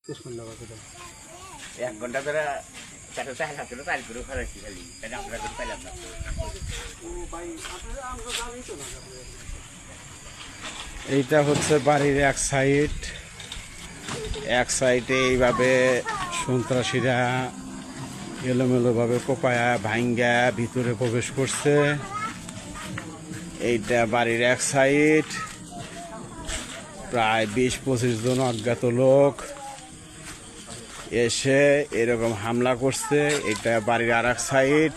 এক ঘন্টা ধরে চারটা হাতে চাল করে ফেলাচ্ছি খালি আমরা করে পাইলাম না। এইটা হচ্ছে বাড়ির এক সাইডে এইভাবে সন্ত্রাসীরা এলোমেলোভাবে কোপায়া ভাঙ্গা ভিতরে প্রবেশ করছে। এইটা বাড়ির এক সাইড, প্রায় 20-25 জন অজ্ঞাত লোক এসে এরকম হামলা করছে। এটা বাড়ির আর এক সাইড,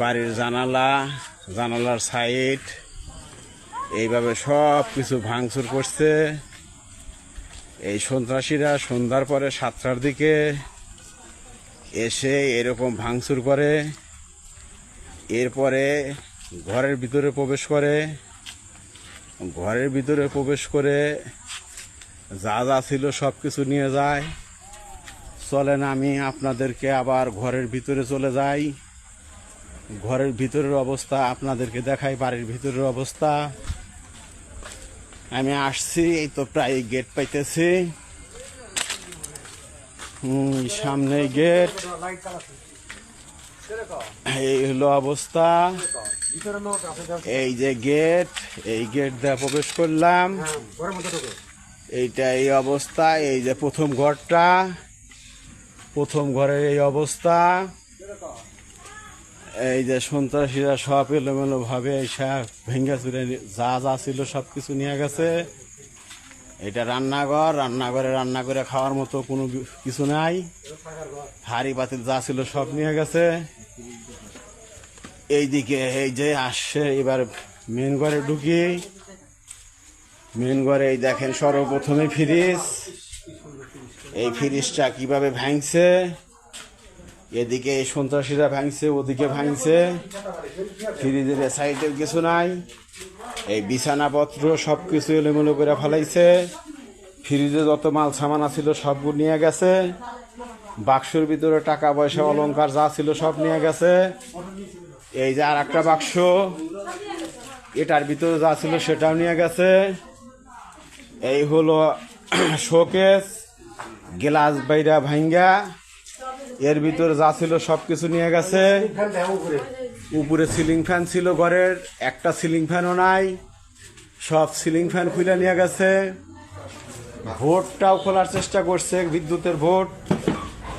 বাড়ির জানালার সাইড, এইভাবে সব কিছু ভাঙচুর করছে। এই সন্ত্রাসীরা সন্ধ্যার পরে 7টার দিকে এসে এরকম ভাঙচুর করে, এরপরে ঘরের ভিতরে প্রবেশ করে যা যা ছিল সব কিছু নিয়ে যায়। চলেন আমি আপনাদেরকে আবার ঘরের ভিতরে চলে যাই, ঘরের ভিতরের অবস্থা আপনাদেরকে দেখাই। বাড়ির ভিতরের অবস্থা আমি আসছি, এই তো প্রায় গেট পাইতেছি, সামনে গেট। এই হলো অবস্থা, এই যে গেট, এই গেট দিয়ে প্রবেশ করলাম। এইটা এই অবস্থা, এই যে প্রথম ঘরের এই অবস্থা। এই যে সন্ত্রাসীরা সব এলোমেলো ভাবে সব ভেঙ্গে চুরে যা যা ছিল সব কিছু নিয়ে গেছে। এটা রান্নাঘরে রান্না করে খাওয়ার মতো কোনো কিছু নাই। হাঁড়ি পাতিল যা ছিল সব নিয়ে গেছে। এইদিকে এই যে আসছে, এবার মেন ঘরে ঢুকি। মেন ঘরে এই দেখেন সর্বপ্রথমে ফ্রিজ, এই ফ্রিজটা কিভাবে ভাঙছে। এদিকে এই সন্ত্রাসীরা ভাঙছে, ওদিকে ভাঙছে। ফ্রিজের সাইডে কিছু নাই, এই বিছানাপত্র সব কিছু এলোমেলো করে ফেলাইছে। ফ্রিজে যত মাল সামান ছিল সবগুলো নিয়ে গেছে। বাক্সের ভিতরে টাকা পয়সা অলংকার যা ছিল সব নিয়ে গেছে। এই যে আর একটা বাক্স, এটার ভিতরে যা ছিল সেটাও নিয়ে গেছে। এই হলো শোকেস, গ্লাস বাইরা ভাঙ্গা, এর ভিতরে যা ছিল সব কিছু নিয়ে গেছে। উপরে সিলিং ফ্যান ছিল ঘরের, একটা সিলিং ফ্যানও নাই, সব সিলিং ফ্যান খুলে নিয়ে গেছে। ভোটটাও খোলার চেষ্টা করছে, বিদ্যুতের ভোট,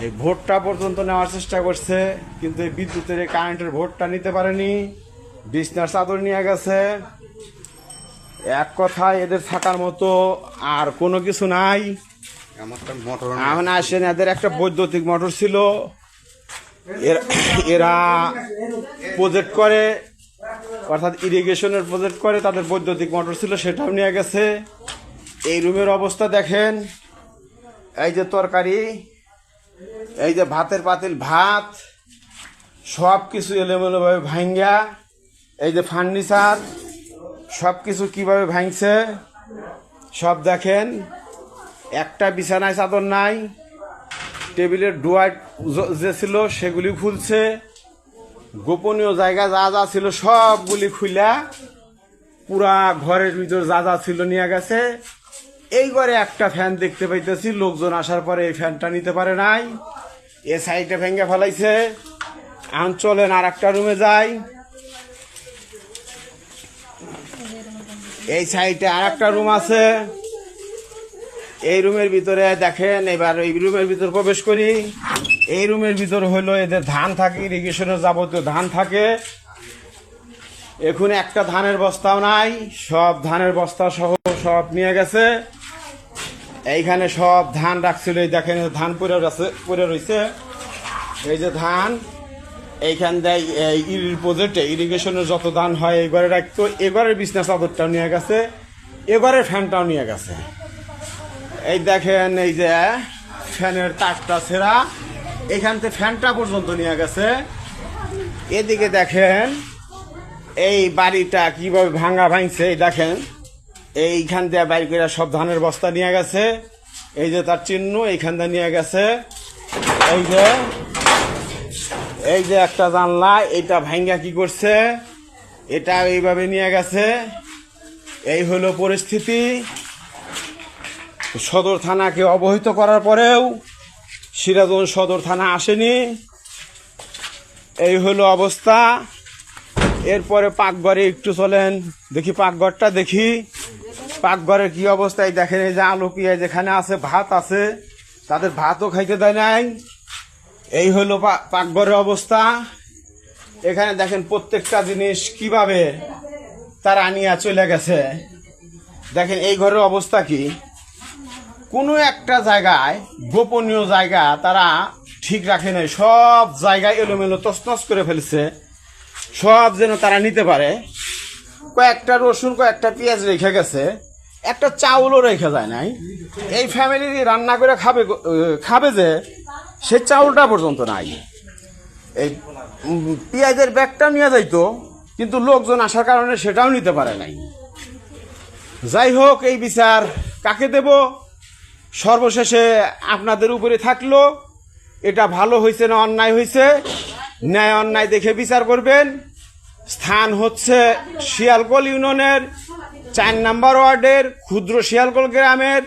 এই ভোটটা পর্যন্ত নেওয়ার চেষ্টা করছে, কিন্তু এই বিদ্যুতের এই কারেন্টের ভোটটা নিতে পারেনি। বিছনার চাদর নিয়ে গেছে। এক কথায় এদের থাকার মতো আর কোনো কিছু নাই। এখন আসেন, এদের একটা বৈদ্যুতিক মোটর ছিল, এরা প্রজেক্ট করে, অর্থাৎ ইরিগেশনের প্রজেক্ট করে, তাদের বৈদ্যুতিক মোটর ছিল, সেটাও নিয়ে গেছে। এই রুমের অবস্থা দেখেন, এই যে তরকারি, এই যে ভাতের পাতিল, ভাত সব কিছু এলোমেলোভাবে ভাঙ্গা, এই যে ফার্নিচার সব কিছু কিভাবে ভাঙছে সব দেখেন। একটা বিছানায় চাদর নাই, টেবিলের ডুয়ার যে ছিল সেগুলি খুলছে, গোপনীয় জায়গা যা যা ছিল সবগুলি খুলা পুরা ঘরের ভিতর যা যা ছিল নিয়ে গেছে। এই ঘরে একটা ফ্যান দেখতে পাইতেছি, লোকজন আসার পরে এই ফ্যানটা নিতে পারে নাই, এ সাইডে ভেঙে ফেলাইছে। এখন চলেন আর একটা রুমে যাই। এই সাইডে আর একটা রুম আছে, এই রুমের ভিতরে দেখেন। এবার এই রুমের ভিতর প্রবেশ করি। এই রুমের ভিতর হলো এদের ধান থাকে, ইরিগেশনের যাবতীয় ধান থাকে। এখন একটা ধানের বস্তাও নাই, সব ধানের বস্তা সহ সব নিয়ে গেছে। এইখানে সব ধান রাখছিল, এই দেখেন ধান পড়ে রয়েছে। এই যে ধান এইখান দেয় প্রজেক্টে ইরিগেশনের যত ধান হয় এবারে রাখতো। এবারের বিছনা চাদরটাও নিয়ে গেছে, এবারের ফ্যানটাও নিয়ে গেছে। এই দেখেন এই যে ফ্যানের তারটা ছেঁড়া, এখান থেকে ফ্যানটা পর্যন্ত নিয়ে গেছে। এদিকে দেখেন এই বাড়িটা কিভাবে ভাঙছে, এই দেখেন এইখান দিয়ে বাইর করে সব ধানের বস্তা নিয়ে গেছে। এই যে তার চিহ্ন, এইখান দিয়ে নিয়ে গেছে। এই যে একটা জানলা, এটা ভাঙ্গা কি করছে, এটা এইভাবে নিয়ে গেছে। এই হলো পরিস্থিতি। সদর থানাকে অবহিত করার পরেও সিরাজগঞ্জ সদর থানা আসেনি। এই হলো অবস্থা। এরপরে পাকঘরে একটু চলেন, দেখি পাকঘরটা দেখি। পাকঘরের কি অবস্থায় দেখেন, এই যে আলু পেঁয়াজ যেখানে আছে, ভাত আছে, তাদের ভাতও খাইতে দেয় নাই। এই হলো পাকঘরের অবস্থা। এখানে দেখেন প্রত্যেকটা জিনিস কিভাবে তারা নিয়ে চলে গেছে। দেখেন এই ঘরের অবস্থা কি, কোনো একটা জায়গায় গোপনীয় জায়গা তারা ঠিক রাখে নাই, সব জায়গায় এলোমেলো তছনছ করে ফেলছে, সব যেন তারা নিতে পারে। কয়েকটা রসুন কয়েকটা পেঁয়াজ রেখে গেছে, একটা চাউলও রেখে যায় নাই। এই ফ্যামিলি রান্না করে খাবে যে সে চাউলটা পর্যন্ত নাই। এই পেঁয়াজের ব্যাগটা নিয়ে যাইতো, কিন্তু লোকজন আসার কারণে সেটাও নিতে পারে নাই। যাই হোক, এই বিচার কাকে দেব? সর্বশেষে আপনাদের উপরে থাকলো। এটা ভালো হয়েছে না অন্যায় হয়েছে, ন্যায় অন্যায় দেখে বিচার করবেন। স্থান হচ্ছে শিয়ালকোল ইউনিয়নের 4 নম্বর ওয়ার্ডের ক্ষুদ্র শিয়ালকোল গ্রামের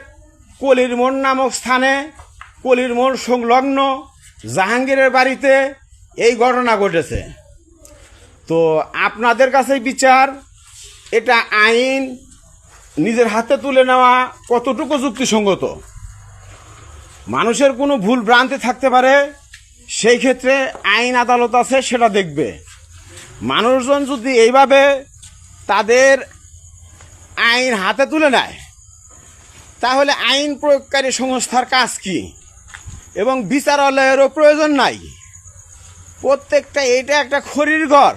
কলির মোড় নামক স্থানে, কলির মোড় সংলগ্ন জাহাঙ্গীরের বাড়িতে এই ঘটনা ঘটেছে। তো আপনাদের কাছে বিচার, এটা আইন নিজের হাতে তুলে নেওয়া কতটুকু যুক্তিসঙ্গত? মানুষের কোনো ভুল ভ্রান্তি থাকতে পারে, সেই ক্ষেত্রে আইন আদালত আছে, সেটা দেখবে। মানুষজন যদি এইভাবে তাদের আইন হাতে তুলে নেয়, তাহলে আইন প্রয়োগকারী সংস্থার কাজ কি? এবং বিচারালয়েরও প্রয়োজন নাই। প্রত্যেকটা, এটা একটা খড়ির ঘর,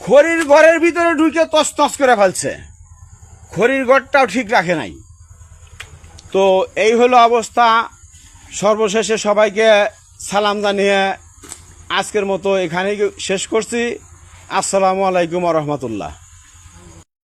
খড়ির ঘরের ভিতরে ঢুকে তছনছ করে ফেলছে, খড়ির ঘরটাও ঠিক রাখে নাই। তো এই হলো অবস্থা। সর্বশেষে সবাইকে সালাম জানিয়ে আজকের মতো এখানেই শেষ করছি। আসসালামু আলাইকুম ওয়া রাহমাতুল্লাহ।